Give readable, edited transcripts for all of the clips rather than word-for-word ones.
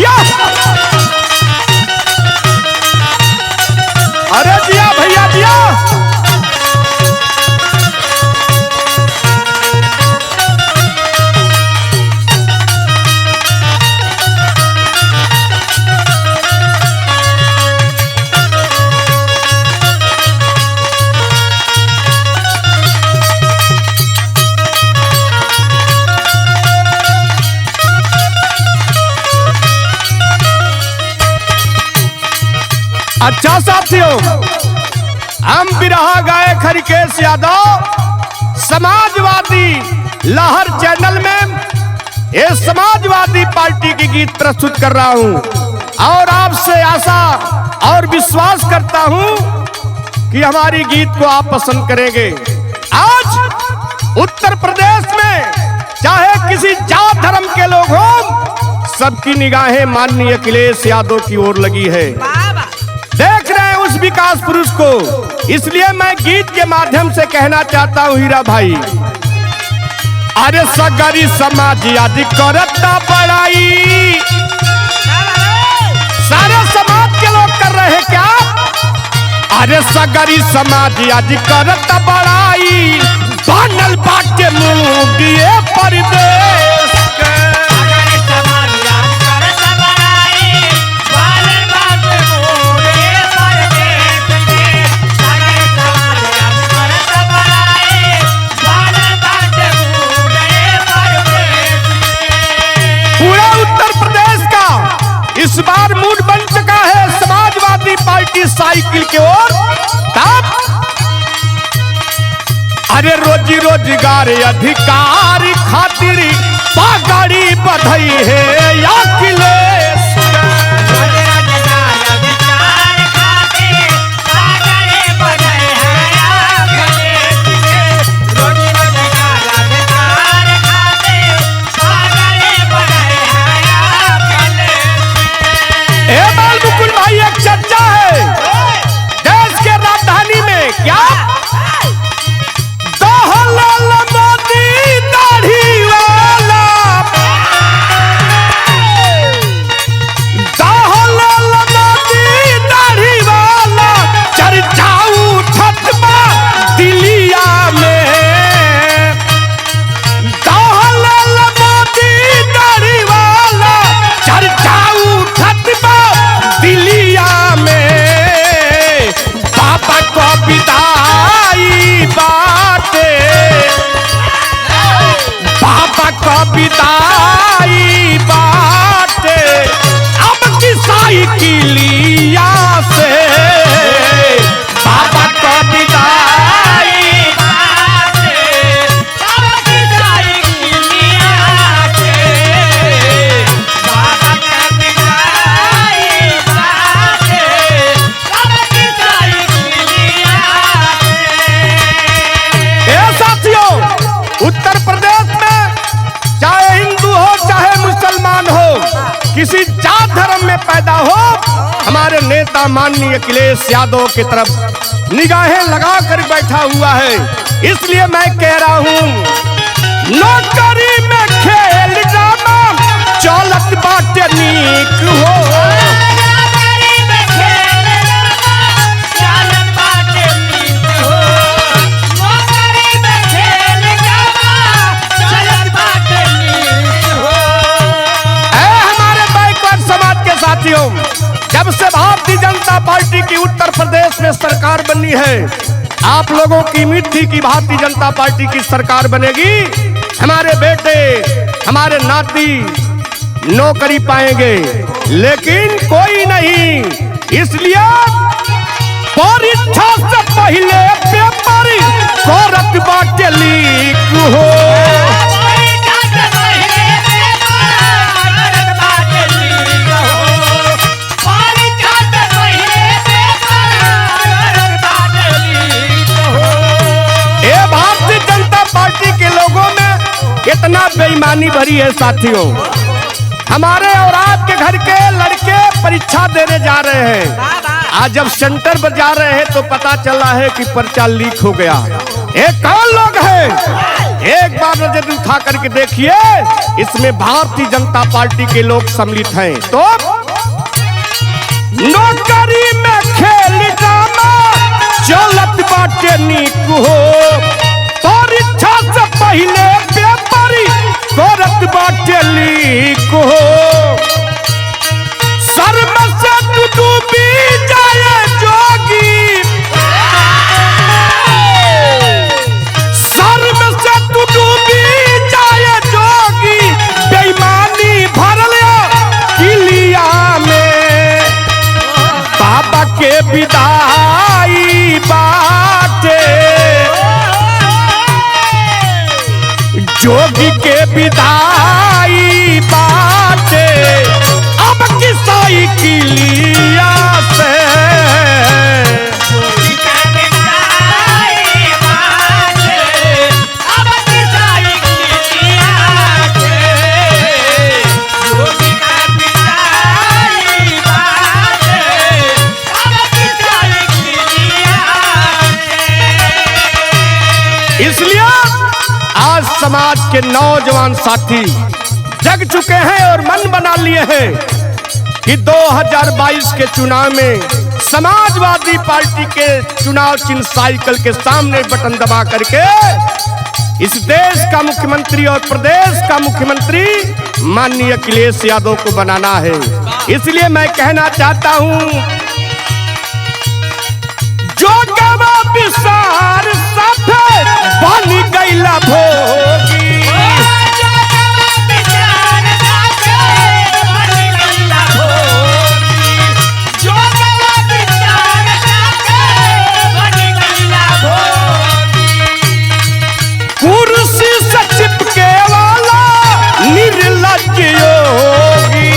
जिया। अरे जिया भैया जिया। अच्छा साथियों, हम बिरहा गायक हरिकेश यादव समाजवादी लहर चैनल में ये समाजवादी पार्टी की गीत प्रस्तुत कर रहा हूं और आपसे आशा और विश्वास करता हूं कि हमारी गीत को आप पसंद करेंगे। आज उत्तर प्रदेश में चाहे किसी जात धर्म के लोग हों, सबकी निगाहें माननीय अखिलेश यादव की ओर लगी है। देख रहे हैं उस विकास पुरुष को, इसलिए मैं गीत के माध्यम से कहना चाहता हूं हीरा भाई। अरे सगरी समाज आदि करता बड़ाई, सारे समाज के लोग कर रहे हैं क्या? अरे सगरी समाज आदि करता बड़ाई, बनल बाटे मुंह दिए परदेश के। इस बार मूड बन चुका है समाजवादी पार्टी साइकिल की ओर। तब अरे रोजी रोजगार अधिकार खातिर पगड़ी बधाई है अखिलेश। एक चर्चा है देश के राजधानी में, क्या दहल मोदी दाढ़ी वाला, दहल मोदी दाढ़ी वाला चर्चा उठत बा दिलिया में। दहल मोदी दाढ़ी वाला चर्चा उठत बा दिलिया में। बाबा को विदाई बाटे, बाबा को विदाई बाटे, अब की साइकिलिया से। बाबा को विदाई बाटे, अब की साइकिलिया से। बाबा को विदाई उत्तर प्रदेश में चाहे हिंदू हो चाहे मुसलमान हो, किसी जात धर्म में पैदा हो, हमारे नेता माननीय अखिलेश यादव की तरफ निगाहें लगा कर बैठा हुआ है। इसलिए मैं कह रहा हूं, नौकरी में खेल ड्रामा चलत बाटे नीक हो। जब से भारतीय जनता पार्टी की उत्तर प्रदेश में सरकार बनी है, आप लोगों की उम्मीद थी कि भारतीय जनता पार्टी की सरकार बनेगी, हमारे बेटे हमारे नाती नौकरी पाएंगे, लेकिन कोई नहीं। इसलिए परीक्षा से पहले पेपर करत बाटे लीक हो। कितना बेईमानी भरी है साथियों। हमारे और आपके घर के लड़के परीक्षा देने जा रहे हैं, आज जब सेंटर पर जा रहे हैं तो पता चला है कि पर्चा लीक हो गया। ये कौन लोग हैं? एक बार नजर उठा करके देखिए, इसमें भारतीय जनता पार्टी के लोग सम्मिलित हैं। तो नौकरी में खेल ड्रामा चलत बाटे नीक हो, परीक्षा से पहले पेपर करत बाटे लीक हो, शर्म से तू डूबी जाए जोगी, शर्म से तू डूबी जाए जोगी, बेईमानी भरल किलिया में, बाबा के विदाई बाटे, जोगी के विदाई बाटे, अब किसाई किलिया से, जोगी के विदाई बाटे, अब किसाई किलिया से, जोगी के विदाई बाटे, अब किसाई किलिया से। इसलिए आज समाज के नौजवान साथी जग चुके हैं और मन बना लिए हैं कि 2022 के चुनाव में समाजवादी पार्टी के चुनाव चिन्ह साइकिल के सामने बटन दबा करके इस देश का मुख्यमंत्री और प्रदेश का मुख्यमंत्री माननीय अखिलेश यादव को बनाना है। इसलिए मैं कहना चाहता हूं, जो गवा विसार साथे बन गईला भोगी, कुर्सी से चिपके वाला निर्लज्ज योगी,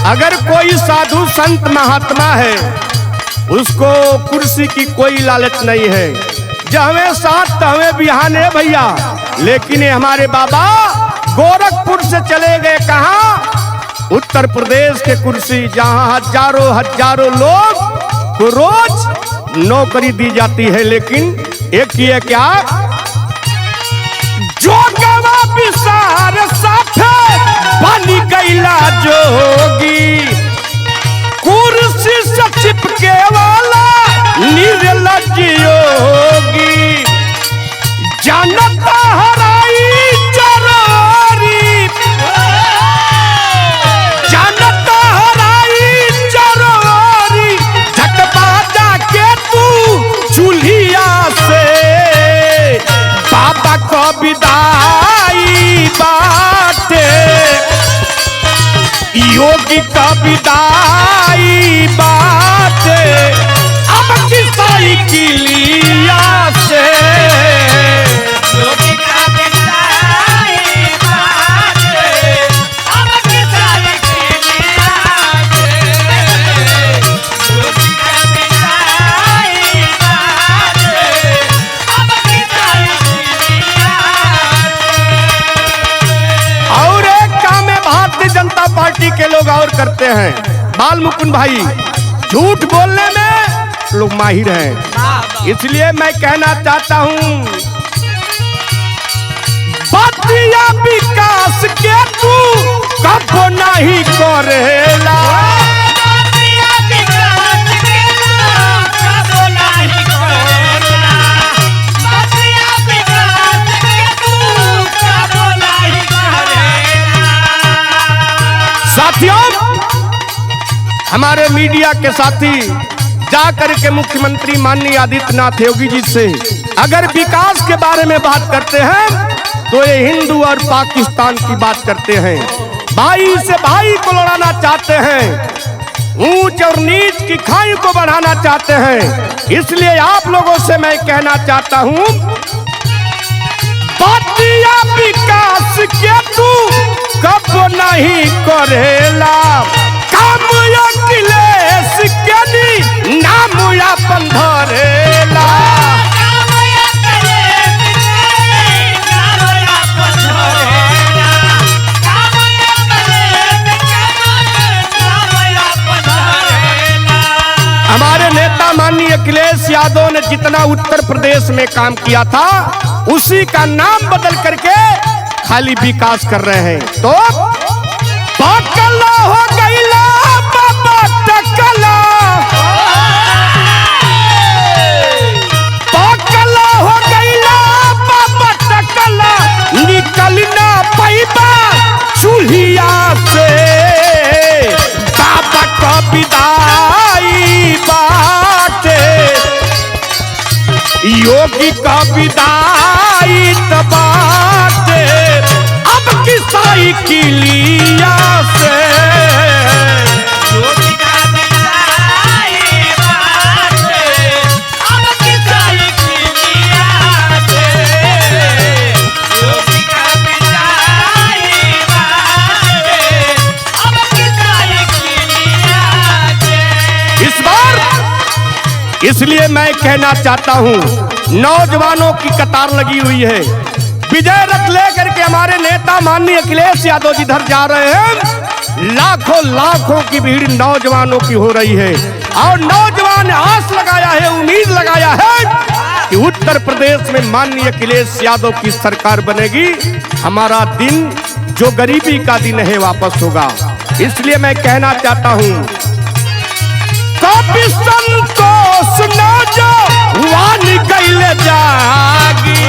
अगर कोई साधु संत महात्मा है उसको कुर्सी की कोई लालच नहीं है, जहवे साथ तहवे बिहान है भैया। लेकिन ये हमारे बाबा गोरखपुर से चले गए कहाँ? उत्तर प्रदेश के कुर्सी, जहाँ हजारों लोग को रोज नौकरी दी जाती है, लेकिन एक ही है क्या? जो गवा विसार साथे बनी गईला जोगी, कुर्सी से चिपके वाला निर्लज्ज योगी, जनता हराई चरोरी, जनता हराई चरोरी, झटपा जाके तू चूल्हिया से, बाबा को विदाई बाटे, योगी का विदाई बाटे, अब किसाई किलिया से, योगी का विदाई बाटे, अब किसाई किलिया से, योगी का विदाई बाटे, अब किसाई किलिया से। और एक काम है भारतीय जनता पार्टी के लोग और करते हैं, बाल मुकुंद भाई, झूठ बोलने में लोग माहिर हैं। इसलिए मैं कहना चाहता हूं, बतिया विकास के तू कब नहीं करेला, बतिया विकास के तू कब नहीं करेला, बतिया विकास के तू कब नहीं करेला। साथियों, हमारे मीडिया के साथी जाकर के मुख्यमंत्री माननीय आदित्यनाथ योगी जी से अगर विकास के बारे में बात करते हैं तो ये हिंदू और पाकिस्तान की बात करते हैं, भाई से भाई को लड़ाना चाहते हैं, ऊंच और नीच की खाई को बढ़ाना चाहते हैं। इसलिए आप लोगों से मैं कहना चाहता हूं, बतिया विकास के तू कब नहीं करेला, काम अखिलेश के नाम अपन धरेला, काम अखिलेश के नाम अपन धरेला, माननीय अखिलेश यादव ने जितना उत्तर प्रदेश में काम किया था उसी का नाम बदल करके खाली विकास कर रहे हैं। तो पाकला हो गईला बाबा टकला, पाकला हो गईला बाबा टकला, निकलना पैबा चूल्हिया से, बाबा का विदाई बाटे, योगी का विदाई बाटे, अब की साइकिलिया से, योगी का विदाई बाटे, अब की साइकिलिया से, योगी का विदाई बाटे, अब की साइकिलिया से। इस बार इसलिए मैं कहना चाहता हूं, नौजवानों की कतार लगी हुई है। विजय रथ लेकर के हमारे नेता माननीय अखिलेश यादव जिधर जा रहे हैं, लाखों लाखों की भीड़ नौजवानों की हो रही है और नौजवान आस लगाया है, उम्मीद लगाया है कि उत्तर प्रदेश में माननीय अखिलेश यादव की सरकार बनेगी, हमारा दिन जो गरीबी का दिन है वापस होगा। इसलिए मैं कहना चाहता हूं, कभी संतोष न जो वान गइल जागी,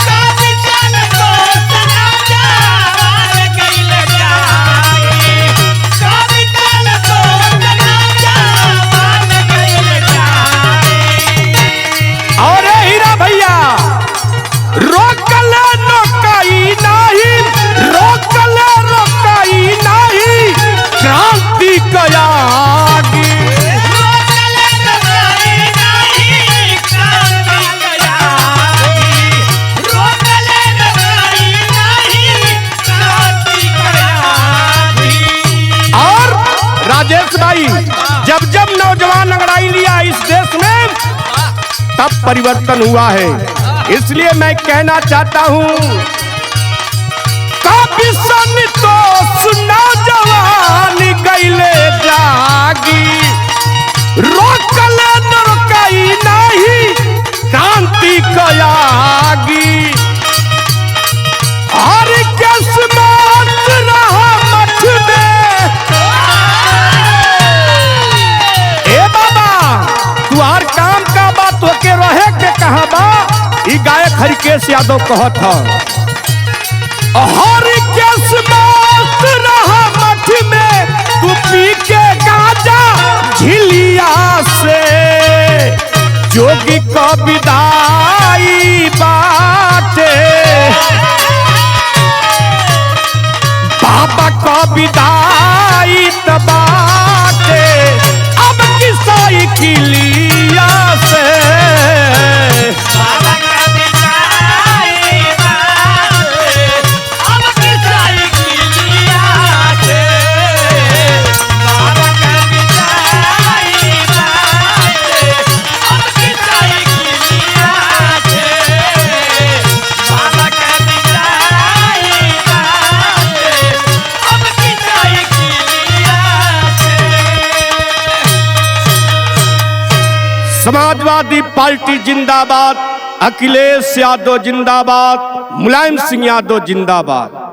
कभी संतोष न जावान गइल जागी, कभी संतोष न जावान गइल जागी। और हीरा भैया रोकले रोकाई नहीं, रोकले रोकाई नहीं, क्रांति कयागी, राजेश भाई जब जब नौजवान अंगड़ाई लिया इस देश में तब परिवर्तन हुआ है। इसलिए मैं कहना चाहता हूं, कभी संतोष नौजवान गइले जागी, रोकले न रोकाई नहीं, क्रांति कयागी, हर किस्मत रहा मठ में। तुहार काम का बात होके रहे के कहा बा, ई गायक हरिकेश यादव कहत ह, हर किस्मत रहा मठ में, तू पी के गाजा झिलिया से, जोगी का विदाई बाटे, बाबा का विदाई बाटे, अब की साइकिलिया से, बाबा का विदाई बाटे, अब की साइकिलिया से, बाबा का विदाई बाटे, अब की साइकिलिया से, बाबा का विदाई बाटे, अब की साइकिलिया से। समाजवादी पार्टी जिंदाबाद, अखिलेश यादव जिंदाबाद, मुलायम सिंह यादव जिंदाबाद।